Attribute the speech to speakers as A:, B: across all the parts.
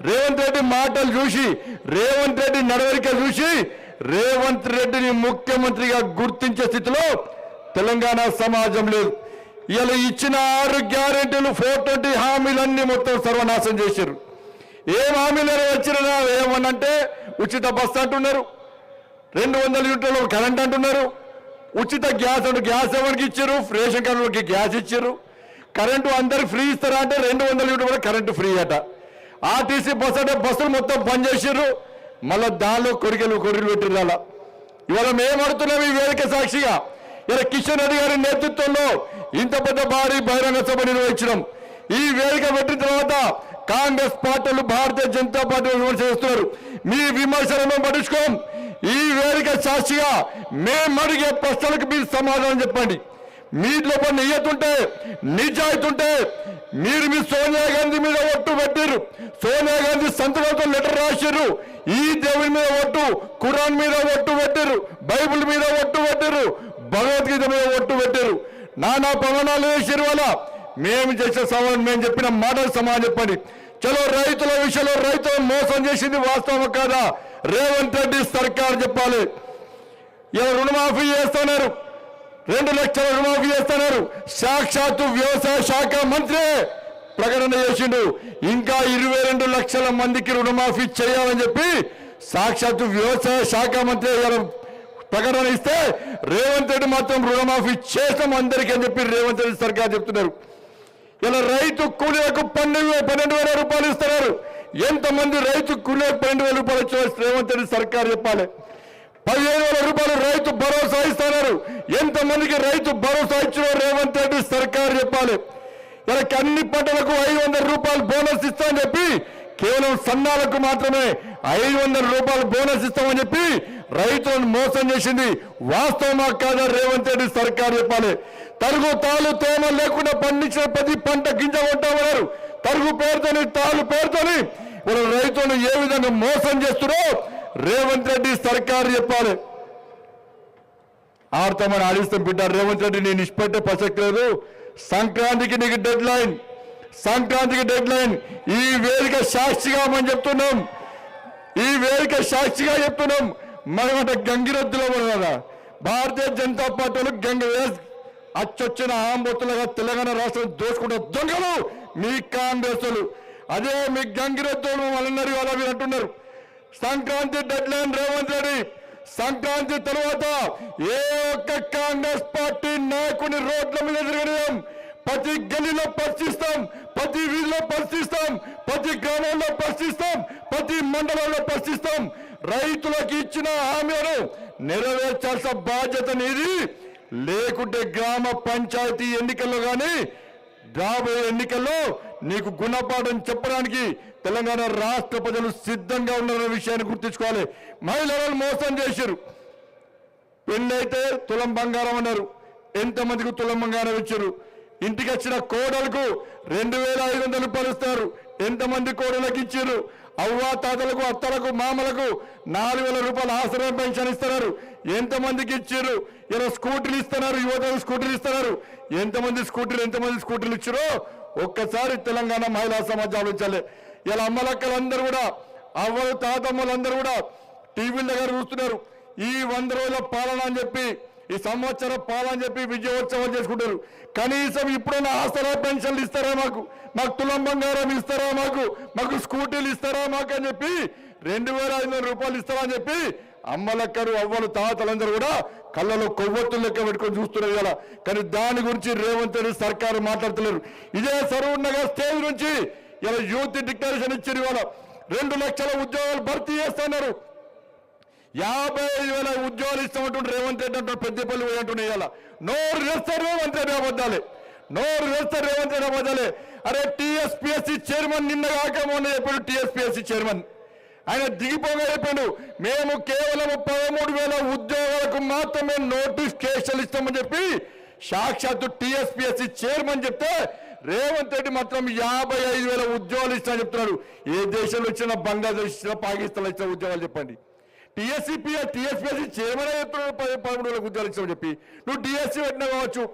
A: రేవంత్ రెడ్డి మాటలు చూసి రేవంత్ రెడ్డి నడవడిక చూసి రేవంత్ రెడ్డిని ముఖ్యమంత్రిగా గుర్తించే స్థితిలో తెలంగాణ సమాజం లేదు. ఇలా ఇచ్చిన 6 గ్యారెంటీలు 420 హామీలన్నీ మొత్తం సర్వనాశం చేశారు. ఏం హామీలు వచ్చినా ఏమనంటే ఉచిత బస్సు అంటున్నారు, 200 యూనిట్ల కరెంట్ అంటున్నారు, ఉచిత గ్యాస్ అంటే గ్యాస్ ఎవరికి ఇచ్చారు, రేషన్ కార్డులకి గ్యాస్ ఇచ్చారు, కరెంటు అందరికి ఫ్రీ ఇస్తారా అంటే 200 యూనిట్లు కూడా కరెంటు ఫ్రీ అట. ఆర్టీసీ బస్సు అంటే బస్సులు మొత్తం బంద్ చేసారు, మళ్ళీ దానిలో కొరికెలు పెట్టిరు. అలా ఇవాళ మేము అడుగుతున్నాం ఈ వేదిక సాక్షిగా, ఇలా కిషన్ రెడ్డి గారి నేతృత్వంలో ఇంత పెద్ద భారీ బహిరంగ సభ నిర్వహించడం. ఈ వేదిక పెట్టిన తర్వాత కాంగ్రెస్ పార్టీలు భారతీయ జనతా పార్టీ విమర్శ చేస్తున్నారు. మీ విమర్శలను పట్టించుకోం. ఈ వేదిక సాక్షిగా మేము అడిగే ప్రశ్నలకు మీరు సమాధానం చెప్పండి. మీలో నియతుంటే నిజాయితీ ఉంటే మీరు మీ సోనియా గాంధీ మీద ఒట్టు పెట్టారు, సోనియా గాంధీ సంతకంతో లెటర్ రాశారు, ఈ దేవుని మీద ఒట్టు, ఖురాన్ మీద ఒట్టు పెట్టారు, బైబిల్ మీద ఒట్టు పెట్టారు, భగవద్గీత మీద ఒట్టు పెట్టారు, నానా ప్రమాణాలు వేసారు. వల్ల మేము చేసే సవాలు మేము చెప్పిన మాటలు సమాధానం చెప్పండి. చలో రైతుల విషయంలో రైతులను మోసం చేసింది వాస్తవం కాదా? రేవంత్ రెడ్డి సర్కార్ చెప్పాలి. ఇలా రుణమాఫీ చేస్తున్నారు, 2 లక్షల రుణమాఫీ చేస్తున్నారు. సాక్షాత్తు వ్యవసాయ శాఖ మంత్రి ప్రకటన చేసిండు, ఇంకా 22 లక్షల మందికి రుణమాఫీ చేయాలని చెప్పి సాక్షాత్తు వ్యవసాయ శాఖ మంత్రి ప్రకటన ఇస్తే రేవంత్ రెడ్డి మాత్రం రుణమాఫీ చేస్తాం అందరికీ అని చెప్పి రేవంత్ రెడ్డి సర్కార్ చెప్తున్నారు. ఇలా రైతు కూలీలకు 12,000 రూపాయలు ఇస్తున్నారు. ఎంతమంది రైతు కూలీలకు 12,000 రూపాయలు ఇచ్చిన రేవంత్ రెడ్డి సర్కార్ చెప్పాలి. 15,000 రూపాయలు రైతు భరోసా ఇస్తున్నారు. ఎంతమందికి రైతు భరోసా ఇచ్చిన రేవంత్ రెడ్డి సర్కార్ చెప్పాలి. ఇలా అన్ని పంటలకు 500 రూపాయలు బోనస్ ఇస్తామని చెప్పి కేవలం సన్నాలకు మాత్రమే 500 రూపాయలు బోనస్ ఇస్తామని చెప్పి రైతులను మోసం చేసింది వాస్తవమా కాదా రేవంత్ రెడ్డి సర్కార్ చెప్పాలి. తరుగు తాలు తేమ లేకుండా పండించిన ప్రతి పంట గింజ కొంటామన్నారు. తరుగు పేరుతోని తాలు పేరుతోని వాళ్ళ రైతులను ఏ విధంగా మోసం చేస్తున్నారో రేవంత్ రెడ్డి సర్కార్ చెప్పాలి. ఆడతామని ఆడిస్తాం బిడ్డ. రేవంత్ రెడ్డి నేను ఇష్టపెట్టే ప్రసక్తి లేదు. సంక్రాంతికి నీకు డెడ్ లైన్, సంక్రాంతికి డెడ్ లైన్. ఈ వేదిక సాక్షిగా మనం చెప్తున్నాం, ఈ వేదిక సాక్షిగా చెప్తున్నాం. మనమంట గంగిరెద్దులో కదా భారతీయ జనతా పార్టీలు అచ్చొచ్చిన ఆంబొత్తులుగా తెలంగాణ రాష్ట్రం దోచుకుంటే దొంగలు మీ కాంగ్రెస్లు. అదే మీ గంగిరెద్దులు వాళ్ళందరూ అలా మీరు అంటున్నారు. Sankranti deadline Revanth Reddy. సంక్రాంతి తర్వాత ఏ ఒక్క కాంగ్రెస్ పార్టీ నాయకుని రోడ్ల మీద తిరగడం, ప్రతి గల్లీలో పరిశీలిస్తాం, ప్రతి వీధిలో పరిశీలిస్తాం, ప్రతి గ్రామంలో పరిశీలిస్తాం, ప్రతి మండలంలో పరిశీలిస్తాం. రైతులకు ఇచ్చిన హామీలను నెరవేర్చాల్సిన బాధ్యత నీది. లేకుంటే గ్రామ పంచాయతీ ఎన్నికల్లో కానీ రాబోయే ఎన్నికల్లో నీకు గుణపాఠం చెప్పడానికి తెలంగాణ రాష్ట్ర ప్రజలు సిద్ధంగా ఉన్నారన్న విషయాన్ని గుర్తుంచుకోవాలి. మహిళలను మోసం చేశారు. పెళ్ళైతే తులం బంగారం అన్నారు. ఎంతమందికి తులం బంగారం ఇచ్చారు? ఇంటికి వచ్చిన కోడలకు 2,500 రూపాయలు ఇస్తారు. ఎంతమంది కోడలకు ఇచ్చారు? అవ్వ తాతలకు, అత్తలకు, మామలకు 4,000 రూపాయలు ఆసరా పెన్షన్ ఇస్తున్నారు. ఎంతమందికి ఇచ్చారు? ఇలా స్కూటీలు ఇస్తున్నారు, యువతకు స్కూటీలు ఇస్తున్నారు. ఎంతమంది స్కూటీలు ఇచ్చారో ఒక్కసారి తెలంగాణ మహిళా సమాజం ఆలోచించాలి. ఇలా అమ్మలక్కలందరూ కూడా, అవ్వలు తాతమ్మలందరూ కూడా టీవీల దగ్గర చూస్తున్నారు. ఈ 100 రోజుల పాలన అని చెప్పి, ఈ సంవత్సర పాలన అని చెప్పి విజయోత్సవం చేసుకుంటారు. కనీసం ఇప్పుడైనా ఆసరా పెన్షన్లు ఇస్తారా మాకు, మాకు తులం బంగారం ఇస్తారా మాకు స్కూటీలు ఇస్తారా మాకు అని చెప్పి 2,500 రూపాయలు ఇస్తారా అని చెప్పి అమ్మలక్కరు, అవ్వలు, తాతలందరూ కూడా కళ్ళలో కొవ్వొత్తులు లెక్క పెట్టుకొని చూస్తున్నారు కదా. కానీ దాని గురించి రేవంత్ రెడ్డి సర్కారు మాట్లాడుతున్నారు. ఇదే సరూర్ నగర్ స్టేజ్ నుంచి ఇలా యూత్ డిక్లరేషన్ ఇచ్చారు. ఇవాళ 2 లక్షల ఉద్యోగాలు భర్తీ చేస్తున్నారు. 55,000 ఉద్యోగాలు ఇస్తామంటుంటే రేవంత్ రెడ్డి అంటారు. పెద్దపల్లి పోయి ఇవాళ నోరు వేస్తారు రేవంత్ రెడ్డి అబద్ధాలే, నోరు వేస్తారు రేవంత్ రెడ్డి అబద్ధాలే. అరే టీఎస్పీఎస్సీ చైర్మన్ నిన్న కాక మొన్న చెప్పాడు. టీఎస్పీఎస్సీ చైర్మన్ ఆయన దిగిపోగా చెప్పాడు, మేము కేవలం 13,000 ఉద్యోగాలకు మాత్రమే నోటిఫికేషన్ ఇస్తామని చెప్పి సాక్షాత్తు టీఎస్పీఎస్సీ చైర్మన్ చెప్తే రేవంత్ రెడ్డి మాత్రం 55,000 ఉద్యోగాలు ఇస్తామని చెప్తున్నాడు. ఏ దేశంలో ఇచ్చినా, బంగ్లాదేశ్ ఇచ్చినా, పాకిస్తాన్లో ఇచ్చిన ఉద్యోగాలు చెప్పండి. టీఎస్పీఎస్సీ చైర్మన్ చెప్తున్నాడు 13,000 ఉద్యోగాలు ఇస్తామని చెప్పి. నువ్వు డిఎస్సీ పెట్టినా కావచ్చు,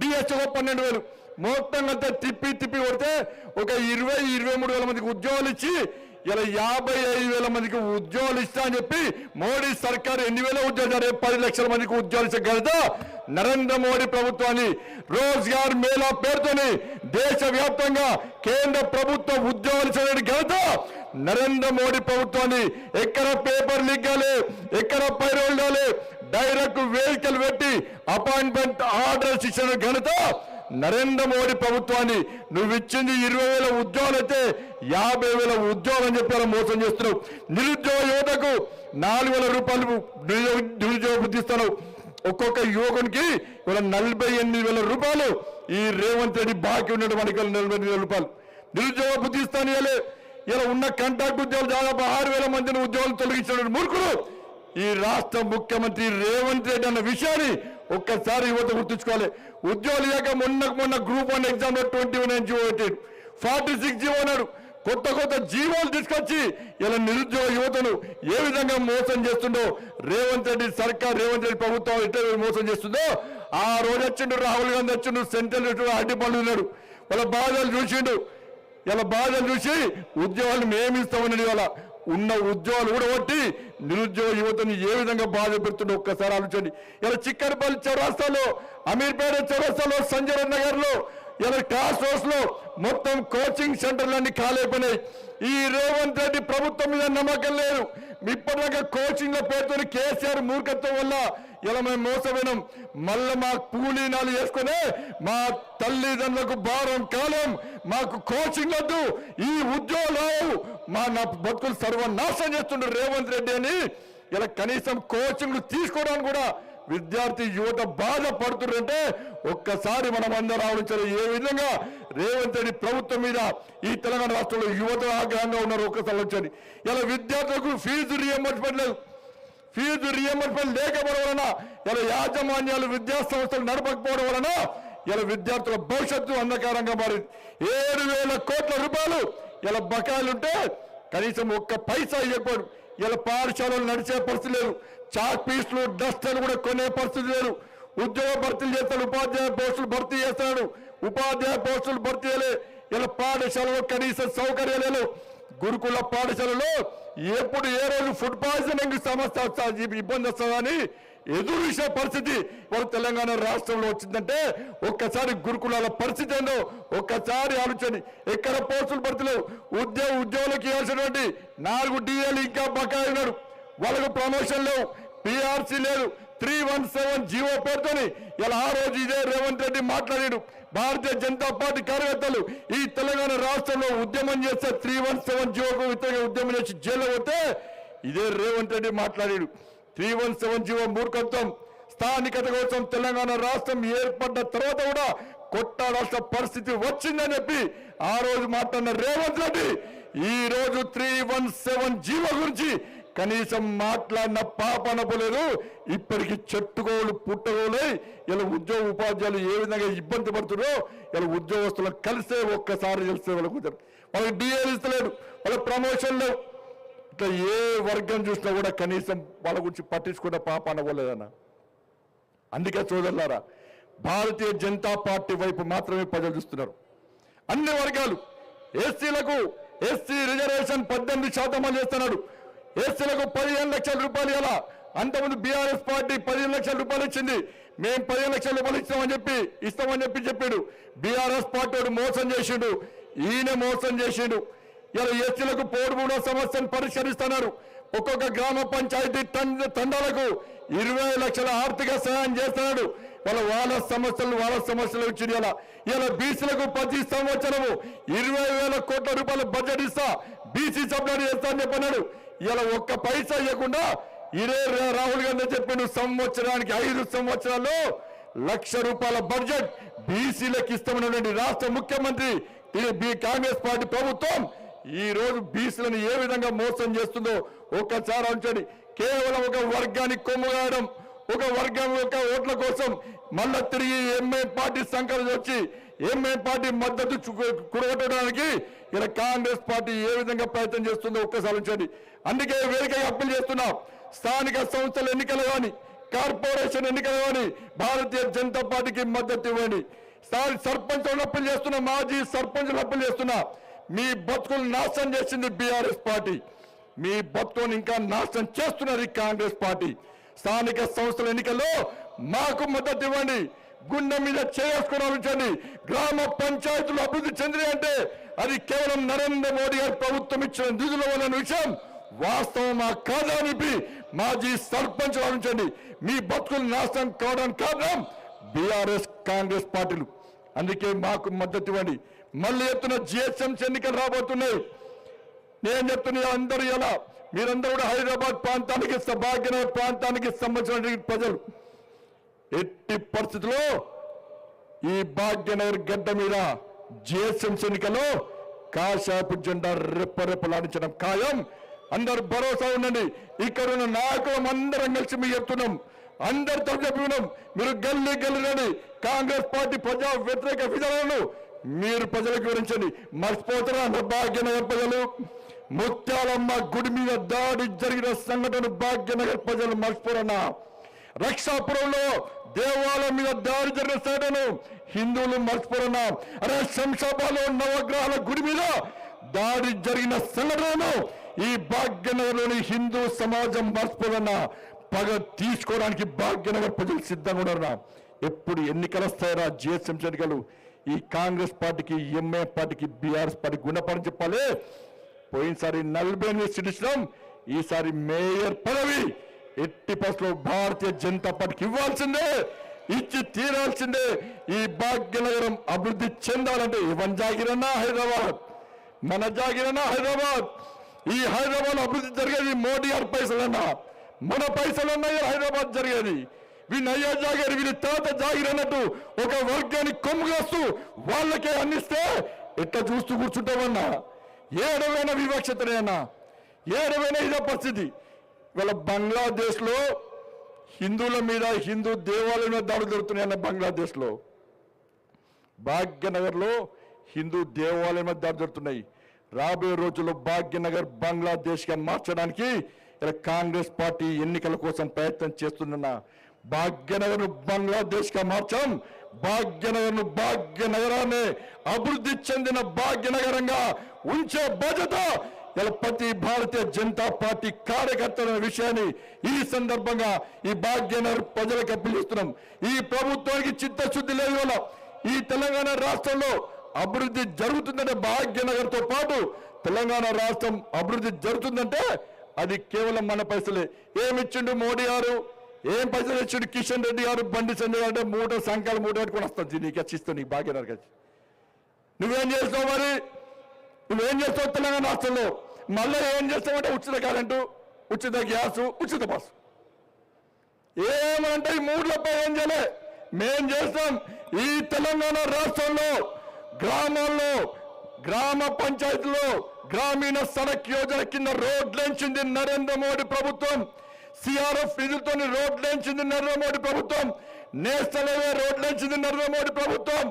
A: డిఎస్సీ 12,000, మొత్తం అంతా తిప్పి కొడితే ఒక 23 వేల మందికి ఉద్యోగాలు ఇచ్చి ఇలా 55,000 మందికి ఉద్యోగాలు ఇస్తా అని చెప్పి మోడీ సర్కారు ఎన్ని వేల ఉద్యోగాలు 10 లక్షల మందికి ఉద్యోగాలు ఇచ్చే ఘనత నరేంద్ర మోడీ ప్రభుత్వాన్ని రోజ్గార్ మేళా పేరుతోని దేశవ్యాప్తంగా కేంద్ర ప్రభుత్వ ఉద్యోగాలు ఇచ్చే ఘనత నరేంద్ర మోడీ ప్రభుత్వాన్ని ఎక్కడ పేపర్ లీక్ కాలే ఎక్కడ పైరోల్ కాలే డైరెక్ట్ వెహికల్ పెట్టి అపాయింట్మెంట్ ఆర్డర్స్ ఇచ్చిన ఘనత నరేంద్ర మోడీ ప్రభుత్వాన్ని నువ్వు ఇచ్చింది 20,000 ఉద్యోగాలు అయితే 50,000 ఉద్యోగాలు అని చెప్పి మోసం చేస్తున్నావు. నిరుద్యోగ యువతకు 4,000 రూపాయలు నిరుద్యోగ వృత్తి ఇస్తున్నావు. ఒక్కొక్క యువకునికి 48,000 రూపాయలు ఈ రేవంత్ రెడ్డి బాకీ ఉన్నాడు. మనకి 48,000 రూపాయలు నిరుద్యోగ వృత్తి ఇస్తాను. ఇలా ఉన్న కాంట్రాక్ట్ ఉద్యోగాలు దాదాపు 6,000 మందిని ఉద్యోగాలు తొలగించాడు మూర్ఖుడు ఈ రాష్ట్ర ముఖ్యమంత్రి రేవంత్ రెడ్డి అన్న విషయాన్ని ఒక్కసారి యువత గుర్తుంచుకోవాలి. ఉద్యోగాలు లేక మొన్న గ్రూప్ 1 ఎగ్జామ్ లో 21 జీవో పెట్టాడు, 46 జీవో అన్నాడు. కొత్త జీవోలు తీసుకొచ్చి ఇలా నిరుద్యోగ యువతను ఏ విధంగా మోసం చేస్తుండో రేవంత్ రెడ్డి సర్కార్ రేవంత్ రెడ్డి ప్రభుత్వం ఎట్లా మోసం చేస్తుందో ఆ రోజు వచ్చిండు రాహుల్ గాంధీ వచ్చిండు సెంట్రల్ అడ్డి పనులు ఉన్నాడు. వాళ్ళ బాధలు చూసిండు. ఇలా బాధలు చూసి ఉద్యోగాలు మేమిస్తామని వాళ్ళ ఉన్న ఉద్యోగాలు కూడా కొట్టి నిరుద్యోగ యువతను ఏ విధంగా బాధ పెడుతుండో ఒక్కసారి ఆలోచండి. ఇలా చిక్కనపల్లి చౌరస్తాలో అమీర్పేట చౌరస్తాలో సంజయ్ నగర్ లో ఇలా క్లాస్ రోడ్స్ లో మొత్తం కోచింగ్ సెంటర్లన్నీ ఖాళీపోయినాయి. ఈ రేవంత్ రెడ్డి ప్రభుత్వం మీద నమ్మకం లేదు. ఇప్పటిదాకా కోచింగ్ లో పేరుతో కేసీఆర్ మూర్ఖత్వం వల్ల ఇలా మేము మోసపోయినాం. మళ్ళీ మా కూలీనాలు వేసుకునే మా తల్లిదండ్రులకు భారం కాలం. మాకు కోచింగ్ వద్దు, ఈ ఉద్యోగాలు మా నా బతుకులు సర్వనాశనం చేస్తుండ్రు రేవంత్ రెడ్డి అని ఇలా కనీసం కోచింగ్లు తీసుకోవడానికి కూడా విద్యార్థి యువత బాధపడుతుంటే ఒక్కసారి మనం అందరూ ఆలోచించాలి. ఏ విధంగా రేవంత్ రెడ్డి ప్రభుత్వం మీద ఈ తెలంగాణ రాష్ట్రంలో యువత ఆగ్రహంగా ఉన్నారు ఒక్కసారి వచ్చారు. ఇలా విద్యార్థులకు ఫీజు రియంబర్స్మెంట్ లేదు. ఫీజు రియంబర్స్మెంట్ లేకపోవడం వలన ఇలా యాజమాన్యాలు విద్యా సంస్థలు నడపకపోవడం వలన ఇలా విద్యార్థుల భవిష్యత్తు అంధకారంగా మారింది. 7,000 కోట్ల రూపాయలు ఇలా బకాయిలుంటే కనీసం ఒక్క పైసా ఇవ్వకపోడు. ఇలా పాఠశాలలు నడిచే పరిస్థితి లేదు. చాక్ పీస్లు డస్టర్లు కూడా కొనే పరిస్థితి లేదు. ఉద్యోగ భర్తీలు చేస్తాడు, ఉపాధ్యాయ పోస్టులు భర్తీ చేస్తాడు, ఉపాధ్యాయ పోస్టులు భర్తీ చేయలే. ఇలా పాఠశాలలో కనీస సౌకర్యాలు లేవు. గురుకుల పాఠశాలలో ఎప్పుడు ఏ రోజు ఫుడ్ పాయిజనింగ్ సమస్య ఇబ్బంది వస్తుందని ఎదురు చూసే పరిస్థితి మన తెలంగాణ రాష్ట్రంలో వచ్చిందంటే ఒక్కసారి గురుకులాల పరిస్థితి ఏందో ఒక్కసారి ఆలోచన. ఎక్కడ పోస్టులు భర్తీలేవు. ఉద్యోగులకు ఇవ్వాల్సినటువంటి 4 DAలు ఇంకా బకాయి ఉన్నాడు. వాళ్ళకు ప్రమోషన్ లేవు, PRC లేదు. 317 జీవో పేరుతోని ఇలా ఆ రోజు ఇదే రేవంత్ రెడ్డి మాట్లాడాడు. భారతీయ జనతా పార్టీ కార్యకర్తలు ఈ తెలంగాణ రాష్ట్రంలో ఉద్యమం చేస్తే 317 జీవోకు వ్యతిరేకంగా ఉద్యమం చేసి జైల్లో పోతే ఇదే రేవంత్ రెడ్డి మాట్లాడాడు. 317 జీవో మూర్ఖత్వం. స్థానికత కోసం తెలంగాణ రాష్ట్రం ఏర్పడ్డ తర్వాత కూడా కొట్టాడాల్సిన పరిస్థితి వచ్చిందని చెప్పి ఆ రోజు మాట్లాడిన రేవంత్ రెడ్డి ఈ రోజు 317 జీవో గురించి కనీసం మాట్లాడిన పాపన పోలేదు. ఇప్పటికీ చెట్టుకోలు పుట్టగోలై ఇలా ఉద్యోగ ఉపాధ్యాయులు ఏ విధంగా ఇబ్బంది పడుతున్నారో ఇలా ఉద్యోగస్తులను కలిస్తే ఒక్కసారి తెలిస్తే వాళ్ళకి DAలు ఇస్తలేడు, వాళ్ళ ప్రమోషన్ లేవు. ఇట్లా ఏ వర్గం చూసినా కూడా కనీసం వాళ్ళ గురించి పట్టించుకున్న పాపన పోలేదన్న. అందుకే సోదరులారా భారతీయ జనతా పార్టీ వైపు మాత్రమే ప్రజలు చూస్తున్నారు. అన్ని వర్గాలు ఎస్సీలకు ఎస్సీ రిజర్వేషన్ 18% చేస్తున్నాడు. ఎస్సీలకు 15 లక్షల రూపాయలు ఇలా అంతకుముందు బీఆర్ఎస్ పార్టీ 15 లక్షల రూపాయలు ఇచ్చింది. మేము 15 లక్షల రూపాయలు ఇస్తామని చెప్పి చెప్పాడు. బీఆర్ఎస్ పార్టీ మోసం చేసిండు, ఈయన మోసం చేసిండు. ఇలా ఎస్సీలకు పోడు భూముల సమస్యను పరిష్కరిస్తున్నారు. ఒక్కొక్క గ్రామ పంచాయతీ తండాలకు 20 లక్షల ఆర్థిక సహాయం చేస్తున్నాడు. వాళ్ళ సమస్యలు ఇచ్చింది. ఇలా బీసీలకు ప్రతి సంవత్సరము 20,000 కోట్ల రూపాయల బడ్జెట్ ఇస్తా, బీసీ సబ్సిడీ చేస్తా అని చెప్పన్నాడు. ఇలా ఒక్క పైసా ఇవ్వకుండా ఇదే రాహుల్ గాంధీ చెప్పిండు సంవత్సరానికి 5 సంవత్సరాల్లో ₹1,00,000 బడ్జెట్ బీసీలకు ఇస్తామన్నటువంటి రాష్ట్ర ముఖ్యమంత్రి కాంగ్రెస్ పార్టీ ప్రభుత్వం ఈ రోజు బీసీలను ఏ విధంగా మోసం చేస్తుందో ఒక్కసారి ఆలోచించండి. కేవలం ఒక వర్గానికి కొమ్ముగాయడం, ఒక వర్గం యొక్క ఓట్ల కోసం మళ్ళా తిరిగి ఎంఐ పార్టీ సంకలనం వచ్చి ఎంఐ పార్టీ మద్దతు కూడగొట్టడానికి ఇలా కాంగ్రెస్ పార్టీ ఏ విధంగా ప్రయత్నం చేస్తుందో ఒక్కసారి ఆలోచించండి. అందుకే వేదికగా అప్పీల్ చేస్తున్నాం. స్థానిక సంస్థల ఎన్నికలు కానీ కార్పొరేషన్ ఎన్నికలు కానీ భారతీయ జనతా పార్టీకి మద్దతు ఇవ్వండి. స్థాయి సర్పంచులను అప్పీల్ చేస్తున్నా, మాజీ సర్పంచులను అప్పీల్ చేస్తున్నా, మీ బతుకులు నాశనం చేసింది బీఆర్ఎస్ పార్టీ. మీ బతుకులను ఇంకా నాశనం చేస్తున్నది కాంగ్రెస్ పార్టీ. స్థానిక సంస్థల ఎన్నికల్లో మాకు మద్దతు ఇవ్వండి, గుండె మీద చేసుకుని గ్రామ పంచాయతీలు అభివృద్ధి చెందినాయి అంటే అది కేవలం నరేంద్ర మోడీ గారి ప్రభుత్వం ఇచ్చిన నిధుల వల్ల విషయం వాస్తవమా కాదా అని మాజీ సర్పంచ్ ఆలోచించండి. మీ బతుకులు నాశనం కావడానికి కారణం బీఆర్ఎస్ కాంగ్రెస్ పార్టీలు. అందుకే మాకు మద్దతు ఇవ్వండి. మళ్ళీ ఎత్తున జిహెచ్ఎంసీ ఎన్నికలు రాబోతున్నాయి. నేను చెప్తున్నా అందరూ ఎలా మీరందరూ కూడా హైదరాబాద్ ప్రాంతానికి భాగ్యనగర్ ప్రాంతానికి సంబంధించిన ప్రజలు ఎట్టి పరిస్థితుల్లో ఈ భాగ్యనగర్ గడ్డ మీద జిహెచ్ఎంసీ ఎన్నికల్లో కాషాయపు జెండా రెప్పరెప్పలాడించడం ఖాయం. అందరు భరోసా ఉండండి. ఇక్కడ ఉన్న నాయకులం అందరం కలిసి మీకు చెప్తున్నాం, అందరితో చెప్తున్నాం, మీరు గల్లీ గల్లీలోని కాంగ్రెస్ పార్టీ ప్రజా వ్యతిరేక విధానాలను మీరు ప్రజలకు వివరించండి. మర్చిపోతారా భాగ్యనగర్ ప్రజలు? ముత్యాలమ్మ గుడి మీద దాడి జరిగిన సంఘటన భాగ్యనగర్ ప్రజలు మర్చిపోరన్నా? రక్షాపురంలో దేవాలయం మీద దాడి జరిగిన సంఘటనను హిందువులు మర్చిపోరన్నా? అరే శంషాబాద్లో నవగ్రహాల గుడి మీద దాడి జరిగిన సంఘటనను ఈ భాగ్యనగర్లోని హిందూ సమాజం మర్చిపోదన్నా? పగ తీసుకోవడానికి భాగ్యనగర్ ప్రజలు సిద్ధంగా ఉన్నారన్నా? ఎప్పుడు ఎన్నికలు వస్తాయరా? జిహెచ్ఎంసీ ఎన్నికలు ఈ కాంగ్రెస్ పార్టీకి, ఎంఏ పార్టీకి, బీఆర్ఎస్ పార్టీకి గుణపడని చెప్పాలి. పోయినసారి 48 సీట్లు ఇచ్చినాం, ఈసారి మేయర్ పదవి ఎట్టి పరిస్థితుల్లో భారతీయ జనతా పార్టీకి ఇవ్వాల్సిందే, ఇచ్చి తీరాల్సిందే. ఈ భాగ్యనగరం అభివృద్ధి చెందాలంటే ఎవరి జాగిరన్నా హైదరాబాద్, మన జాగిరన్నా హైదరాబాద్. ఈ హైదరాబాద్ అభివృద్ధి జరిగేది మోడీ గారి పైసలన్నా, మన పైసలన్నా హైదరాబాద్ జరిగేది. వీళ్ళు అయ్యా జాగిరి, వీళ్ళు తాత జాగిరి అన్నట్టు ఒక వర్గాన్ని కొమ్ముగాస్తూ వాళ్ళకే అందిస్తే ఎట్లా చూస్తూ కూర్చుంటామన్నా? ఏడవైనా వివక్షతనేనా? ఏడవైనా ఇదే పరిస్థితి. ఇవాళ బంగ్లాదేశ్లో హిందువుల మీద, హిందూ దేవాలయం మీద దాడులు జరుగుతున్నాయన్న బంగ్లాదేశ్లో. భాగ్యనగర్లో హిందూ దేవాలయం మీద దాడులు జరుగుతున్నాయి. రాబోయే రోజుల్లో భాగ్యనగర్ బంగ్లాదేశ్గా మార్చడానికి ఇలా కాంగ్రెస్ పార్టీ ఎన్నికల కోసం ప్రయత్నం చేస్తున్న భాగ్యనగర్ బంగ్లాదేశ్గా మార్చాం. భాగ్యనగర్ను, భాగ్యనగరాన్ని అభివృద్ధి చెందిన భాగ్యనగరంగా ఉంచే బాధ్యత ఇలా ప్రతి భారతీయ జనతా పార్టీ కార్యకర్తల విషయాన్ని ఈ సందర్భంగా ఈ భాగ్యనగర్ ప్రజలకు అప్పగిస్తున్నాం. ఈ ప్రభుత్వానికి చిత్తశుద్ధి లేదు. వల్ల ఈ తెలంగాణ రాష్ట్రంలో అభివృద్ధి జరుగుతుందంటే భాగ్యనగర్తో పాటు తెలంగాణ రాష్ట్రం అభివృద్ధి జరుగుతుందంటే అది కేవలం మన పైసలే. ఏమిచ్చిండు మోడీ గారు? ఏం పైసలు ఇచ్చిండు కిషన్ రెడ్డి గారు? బండి సంజయ్ అంటే మూట సంఖ్యలు మూట పెట్టుకుని వస్తుంది నీకు వచ్చిస్తావు, నీకు భాగ్యనగర్ వచ్చి. నువ్వేం చేస్తావు మరి? నువ్వేం చేస్తావు తెలంగాణ రాష్ట్రంలో? మళ్ళీ ఏం చేస్తావంటే ఉచిత కరెంటు, ఉచిత గ్యాసు, ఉచిత బస్సు. ఏమంటే ఈ మూడులపై ఏం చేయలే. మేం చేస్తాం. ఈ తెలంగాణ రాష్ట్రంలో గ్రామాల్లో, గ్రామ పంచాయతీలో గ్రామీణ సడక్ యోజన కింద రోడ్లేంచింది నరేంద్ర మోడీ ప్రభుత్వం. సిఆర్ఎఫ్ నిధులతో రోడ్లేంచింది నరేంద్ర మోడీ ప్రభుత్వం. నేషనల్ హైవే రోడ్లేంచింది నరేంద్ర మోడీ ప్రభుత్వం.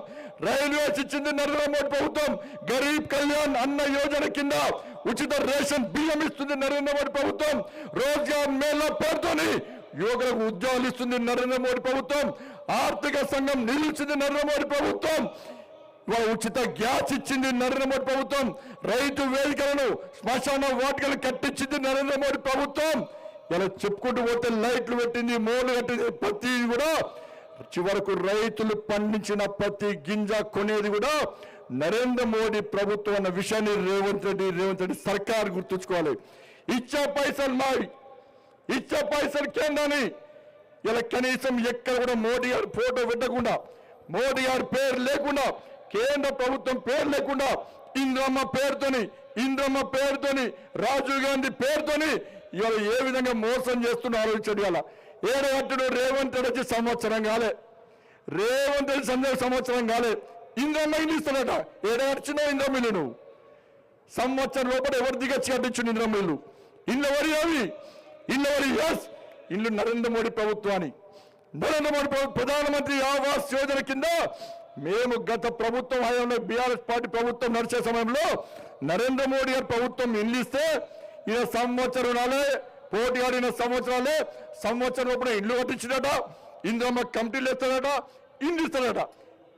A: రైల్వేస్ ఇచ్చింది నరేంద్ర మోడీ ప్రభుత్వం. గరీబ్ కళ్యాణ్ అన్న యోజన కింద ఉచిత రేషన్ బియ్యం ఇస్తుంది నరేంద్ర మోడీ ప్రభుత్వం. రోజ్గార్ మేళా పేరుతోని యువకులకు ఉద్యోగాలు ఇస్తుంది నరేంద్ర మోడీ ప్రభుత్వం. ఆర్థిక సంఘం నిలిచింది నరేంద్ర మోడీ ప్రభుత్వం. ఉచిత గ్యాస్ ఇచ్చింది నరేంద్ర మోడీ ప్రభుత్వం. రైతు వేదికలను, శ్మశాన వాటికలు కట్టించింది నరేంద్ర మోడీ ప్రభుత్వం. ఇలా చెప్పుకుంటూ పోతే లైట్లు పెట్టింది, మోర్లు కట్టింది. ప్రతి కూడా చివరకు రైతులు పండించిన ప్రతి గింజ కొనేది కూడా నరేంద్ర మోడీ ప్రభుత్వం అన్న విషయాన్ని రేవంత్ రెడ్డి సర్కార్ గుర్తుంచుకోవాలి. ఇచ్చే పైసలు మావి, ఇచ్చే పైసలు కేంద్రాన్ని. ఇలా కనీసం ఎక్కడ కూడా మోడీ గారి ఫోటో పెట్టకుండా, మోడీ గారి పేరు లేకుండా, కేంద్ర ప్రభుత్వం పేరు లేకుండా ఇంద్రమ్మ పేరుతోని రాజీవ్ గాంధీ పేరుతోని ఇవాళ ఏ విధంగా మోసం చేస్తున్నా ఆలోచించండి. ఇలా ఏడగట్టుడు రేవంత్ రెడ్డి వచ్చి సంవత్సరం కాలే, రేవంత్ రెడ్డి సంవత్సరం కాలే, ఇంద్రమ్మ ఇల్లు ఇస్తాడట. ఏడగచ్చినా ఇంద్రమ్మ ఇల్లు నువ్వు సంవత్సరం లోపల ఎవరు దిగచ్చి కట్టించు ఇంద్రమ్మ ఇల్లు? ఇల్లు ఎవరి అవి? ఇల్లు ఎవరి? ఎస్, ఇల్లు నరేంద్ర మోడీ ప్రభుత్వాన్ని. నరేంద్ర మోడీ ప్రధానమంత్రి ఆవాస్ యోజన కింద మేము గత ప్రభుత్వం హయాంలో బీఆర్ఎస్ పార్టీ ప్రభుత్వం నడిచే సమయంలో నరేంద్ర మోడీ గారి ప్రభుత్వం ఇల్లు ఇస్తే ఈయన సంవత్సరం రాలే, పోటీ ఆడిన సంవత్సరం లోపల ఇల్లు కట్టించినట, ఇంద్రమ్మ కమిటీలు ఇస్తాడట, ఇల్లు ఇస్తాడట.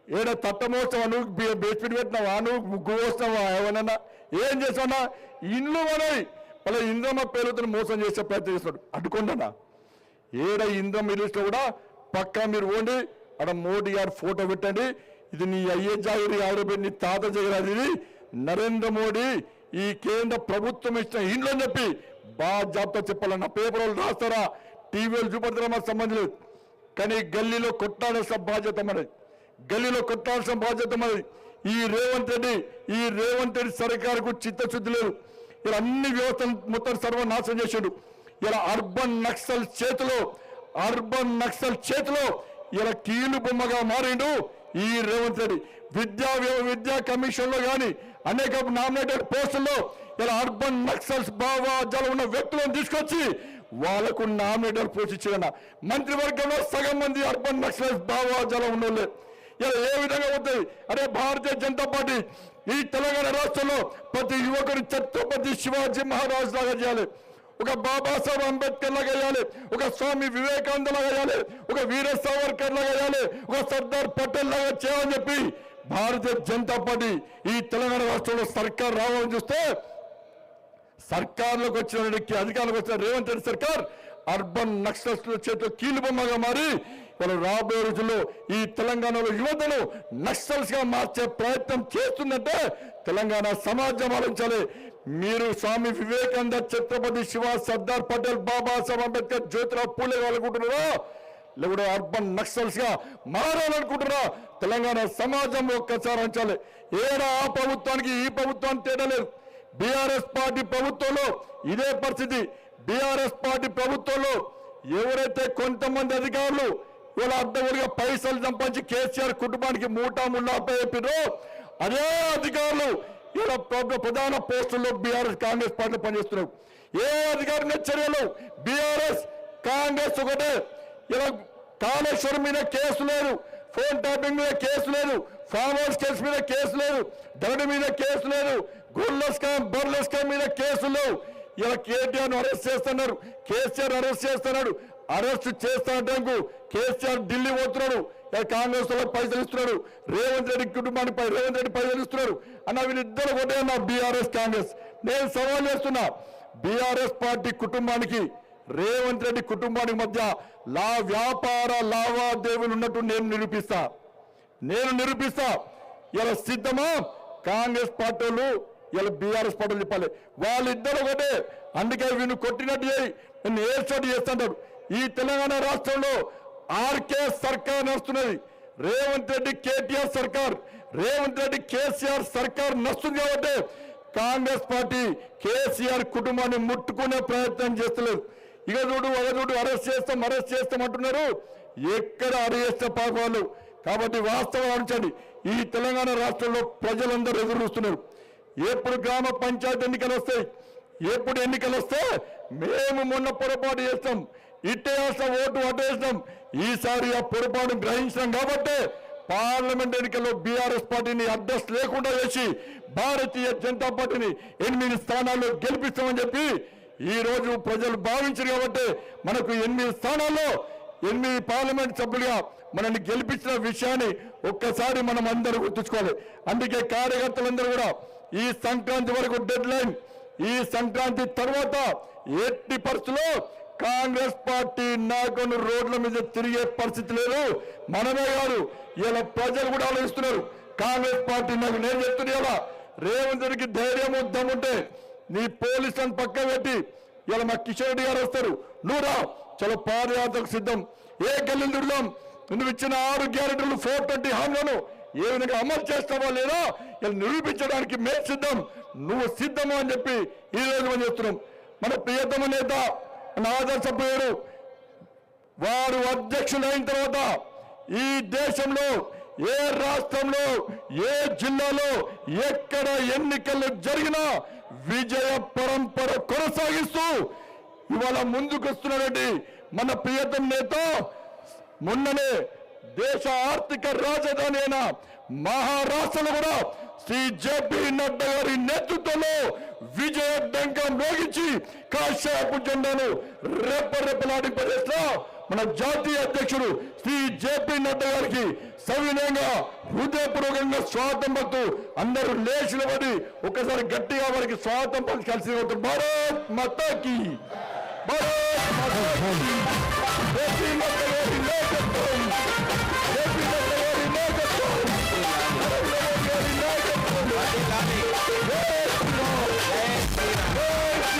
A: ఏడ తట్టమోస్తావా నువ్వు బేస్మెంట్ పెట్టినావా నువ్వు ముగ్గు వస్తావా ఏమన్నా ఏం చేస్తావన్నా ఇండ్లు మనవి అలా ఇంద్రమ్మ పేరుతో మోసం చేసే ప్రయత్నం చేస్తున్నాడు అడ్డుకోండన్నా ఏడ ఇంద్రమ్మ ఇల్లు కూడా పక్కా మీరు పోండి అక్కడ మోడీ గారు ఫోటో పెట్టండి ఇది నీ అయ్యే జాగిరి ఆవిడ నీ తాత జగరాది ఇది నరేంద్ర మోడీ ఈ కేంద్ర ప్రభుత్వం ఇచ్చిన ఇండ్లు అని చెప్పి బాగా జాబితా చెప్పాలన్న పేపర్ వాళ్ళు రాస్తారా టీవీలు చూపడతారా మాకు సంబంధం లేదు కానీ గల్లీలో కొట్టాల్సిన బాధ్యత మనది గల్లీలో కొట్టాల్సిన బాధ్యత మనది ఈ రేవంత్ రెడ్డి సర్కారుకు చిత్తశుద్ధి లేదు ఇలా అన్ని వ్యవస్థలు మొత్తం సర్వనాశనం చేశాడు ఇలా అర్బన్ నక్సల్ చేతిలో ఇలా కీలు బొమ్మగా మారిండు ఈ రేవంత్ రెడ్డి విద్యా కమిషన్ లో కానీ అనేక నామినేటెడ్ పోస్టుల్లో ఇలా అర్బన్ నక్సల్స్ భావాజాలు ఉన్న వ్యక్తులను తీసుకొచ్చి వాళ్లకు నామినేటర్ పోస్ట్ ఇచ్చిన మంత్రివర్గంలో సగం మంది అర్బన్ నక్సల్స్ భావాజాలు ఉన్నోళ్ళే ఇలా ఏ విధంగా అవుతుంది అరే భారతీయ జనతా పార్టీ ఈ తెలంగాణ రాష్ట్రంలో ప్రతి యువకుని ఛత్రపతి శివాజీ మహారాజ్ లాగా చేయాలి ఒక బాబాసాహెబ్ అంబేద్కర్ లాగా వేయాలి ఒక స్వామి వివేకానంద లాగా వేయాలి ఒక వీర సావర్కర్ లాగా వేయాలి ఒక సర్దార్ పటేల్ లాగా చేయాలని చెప్పి భారతీయ జనతా పార్టీ ఈ తెలంగాణ రాష్ట్రంలో సర్కార్ రావాలని చూస్తే సర్కార్లోకి వచ్చిన అధికారులకు వచ్చిన రేవంత్ రెడ్డి సర్కార్ అర్బన్ నక్సల్స్ చేతిలో కీలుబొమ్మగా మారి వాళ్ళు రాబోయే రోజుల్లో ఈ తెలంగాణలో యువతను నక్సల్స్ గా మార్చే ప్రయత్నం చేస్తుందంటే తెలంగాణ సమాజం ఆలోచించాలి మీరు స్వామి వివేకానంద ఛత్రపతి శివాజీ సర్దార్ పటేల్ బాబాసాహెబ్ అంబేద్కర్ జ్యోతిరావు పూలే వాళ్ళనుకుంటున్నారా లేకుంటే అర్బన్ నక్సల్స్ గా మారాలనుకుంటున్నారా తెలంగాణ సమాజం ఒక్కసారి అంచాలి ఏడా ఆ ప్రభుత్వానికి ఈ ప్రభుత్వానికి తేడా లేదు బీఆర్ఎస్ పార్టీ ప్రభుత్వంలో ఇదే పరిస్థితి బీఆర్ఎస్ పార్టీ ప్రభుత్వంలో ఎవరైతే కొంతమంది అధికారులు ఇవాళ అడ్డగోలుగా పైసలు సంపాదించి కేసీఆర్ కుటుంబానికి మూటా ముళ్ళా చెప్పారో అదే అధికారులు ఇలా ప్రధాన పోస్టుల్లో బీఆర్ఎస్ కాంగ్రెస్ పార్టీలో పనిచేస్తున్నారు ఏ అధికారి మీద చర్యలు బీఆర్ఎస్ కాంగ్రెస్ ఒకటే ఇలా కాళేశ్వరం మీద కేసు లేదు ఫోన్ ట్యాపింగ్ మీద కేసు లేదు ఫామ్ హౌస్ కేసు మీద కేసు లేదు దొరడి మీద కేసు లేదు గోల్డ్ స్కామ్ బర్ల స్కామ్ మీద కేసులు లేవు ఇలా కేటీఆర్ అరెస్ట్ చేస్తున్నారు కేసీఆర్ అరెస్ట్ చేస్తున్నాడు అరెస్ట్ చేస్తానంటే కేసీఆర్ ఢిల్లీ పోతున్నాడు కాంగ్రెస్ లో పైసలు ఇస్తున్నాడు రేవంత్ రెడ్డి కుటుంబానికి రేవంత్ రెడ్డి పైసలు ఇస్తున్నాడు అన్న వీళ్ళిద్దరు ఒకటే అన్న బీఆర్ఎస్ కాంగ్రెస్ నేను సవాల్ చేస్తున్నా బీఆర్ఎస్ పార్టీ కుటుంబానికి రేవంత్ రెడ్డి కుటుంబానికి మధ్య వ్యాపార లావాదేవీలు ఉన్నట్టు నేను నిరూపిస్తా ఇలా సిద్ధమా కాంగ్రెస్ పార్టీ వాళ్ళు ఇలా బీఆర్ఎస్ పార్టీలు చెప్పాలి వాళ్ళిద్దరు ఒకటే అందుకే వీళ్ళు కొట్టినట్టు చేయి నేను ఏర్పాటు చేస్తుంటాడు ఈ తెలంగాణ రాష్ట్రంలో ఆర్కే సర్కార్ నడుస్తున్నది రేవంత్ రెడ్డి కేటీఆర్ సర్కార్ రేవంత్ రెడ్డి కేసీఆర్ సర్కార్ నడుస్తుంది కాబట్టి కాంగ్రెస్ పార్టీ కేసీఆర్ కుటుంబాన్ని ముట్టుకునే ప్రయత్నం చేస్తలేదు ఇక చూడు అరెస్ట్ చేస్తాం అంటున్నారు ఎక్కడ అరెస్ట్ పాపాలు కాబట్టి వాస్తవం ఉంచండి ఈ తెలంగాణ రాష్ట్రంలో ప్రజలందరూ ఎదురు చూస్తున్నారు ఎప్పుడు గ్రామ పంచాయతీ ఎన్నికలు వస్తాయి ఎప్పుడు ఎన్నికలు వస్తే మేము మొన్న పొరపాటు చేస్తాం ఇట్టేసిన ఓటు అటేసినాం ఈసారి ఆ పొరపాటు గ్రహించినాం కాబట్టి పార్లమెంట్ ఎన్నికల్లో బీఆర్ఎస్ పార్టీని అడ్రస్ లేకుండా చేసి భారతీయ జనతా పార్టీని 8 స్థానాల్లో గెలిపిస్తామని చెప్పి ఈ రోజు ప్రజలు భావించారు కాబట్టి మనకు 8 స్థానాల్లో 8 పార్లమెంట్ సభ్యులుగా మనల్ని గెలిపించిన విషయాన్ని ఒక్కసారి మనం అందరూ గుర్తుంచుకోవాలి అందుకే కార్యకర్తలందరూ కూడా ఈ సంక్రాంతి వరకు డెడ్ లైన్ ఈ సంక్రాంతి తర్వాత ఎట్టి పరిస్థితుల్లో కాంగ్రెస్ పార్టీ నాయకులు రోడ్ల మీద తిరిగే పరిస్థితి లేదు మనమే కాదు ఇలా ప్రజలు కూడా ఆలోచిస్తున్నారు కాంగ్రెస్ పార్టీ నాకు నేను చెప్తున్నా ఇలా రేవంత్ రెడ్డికి ధైర్యం దమ్ముంటే నీ పోలీసులను పక్క పెట్టి ఇలా మా కిషన్ రెడ్డి గారు వస్తారు నువ్వు రా చలో పాదయాత్రకు సిద్ధం ఏ గల్లీలు తిరుగుదాం నువ్వు ఇచ్చిన 6 గ్యారెంటీలు 420 హామీలను ఏ విధంగా అమలు చేస్తావా లేదా ఇలా నిరూపించడానికి మేము సిద్ధం నువ్వు సిద్ధమా అని చెప్పి ఈ రోజు మనం చేస్తున్నాం మన ప్రియతమ నేత ఆదర్శ సభ్యుడు వారు అధ్యక్షులు అయిన తర్వాత ఈ దేశంలో ఏ రాష్ట్రంలో ఏ జిల్లాలో ఎక్కడ ఎన్నికలు జరిగినా విజయ పరంపర కొనసాగిస్తూ ఇవాళ ముందుకు వస్తున్నటువంటి మన ప్రియతమ నేత మొన్ననే దేశ ఆర్థిక రాజధాని అయిన మహారాష్ట్రలో కూడా శ్రీ జేపీ నడ్డా గారి నేతృత్వంలో విజయ డంకం మోగించి కాషాయపు జెండాను రెప్పలాడి ప్రదేశంలో మన జాతీయ అధ్యక్షుడు శ్రీ జేపీ నడ్డా గారికి సవినయంగా హృదయపూర్వకంగా స్వాగతం పలుకుతూ అందరూ లేచులు పడి ఒకసారి గట్టిగా వారికి స్వాగతం పలికి కలిసి భారత్ మాతాకి భారత్ మాతాకి జేపీ నడ్డా గారి నాయకత్వం జేపీ నడ్డా గారి నాయకత్వం నరేంద్ర మోదీ గారి నాయకత్వం